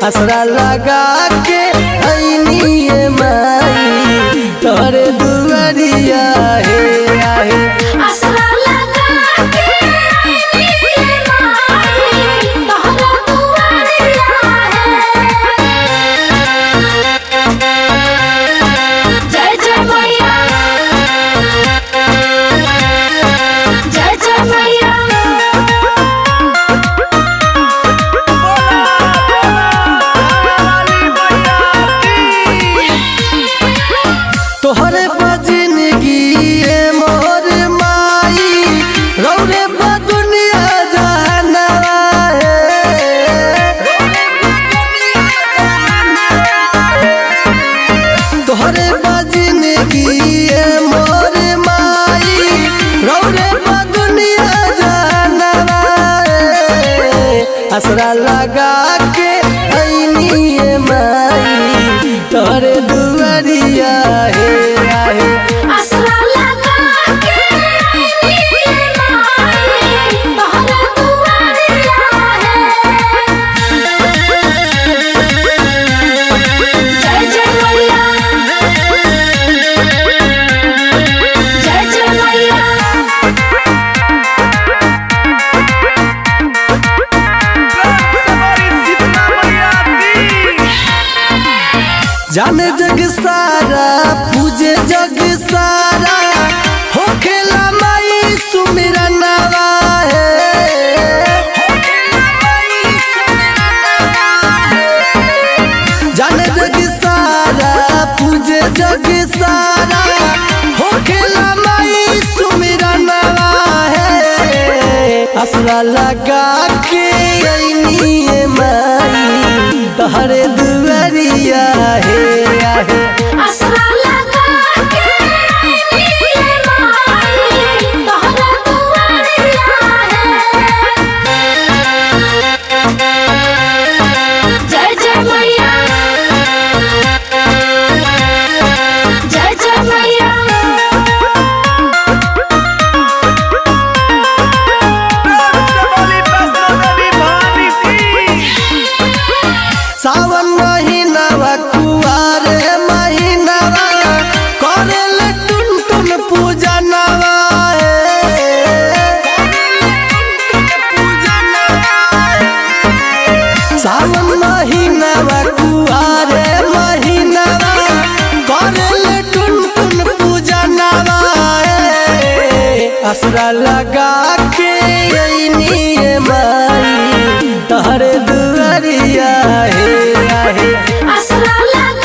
असरा लगा के आईनी माई तोरे दुआरिया हे आहे। असरा लगा के आईनी माई तोरे दुआरिया है। जय जय मैया, जय जय मैया। तोहरे जिंदगी मोर माई रौरे दुनिया जाना तोहरे जिंदगी मोर माई रौरे दुनिया जाना असरा लगा के आईनी माई तोरे दुआरिया हे आहे। असरा लगा के आईनी माई तोरे दुआरिया है। जय जय मैया, जय जय मैया। जाने जग सारा पूजे जग सारा होखेला माई सुमिरनवा जाने जग सारा पूजे जग सारा होखेला माई सुमिरनवा असरा लगा के आईनी माई तोहरे दुआरिया हे आहे। असरा लगा के आईनी माई तोरे दुआरिया है। जय जय मैया, जय जय मैया। सावन महीनावा कुआर महीनावा करेल टुन टुन पूजनवा सावन महीनावा कुआर महीनावा करेल टुन टुन पूजनवा असरा लगा के आईनी माई तोहरे दुआरिया हे आहे। असरा लगा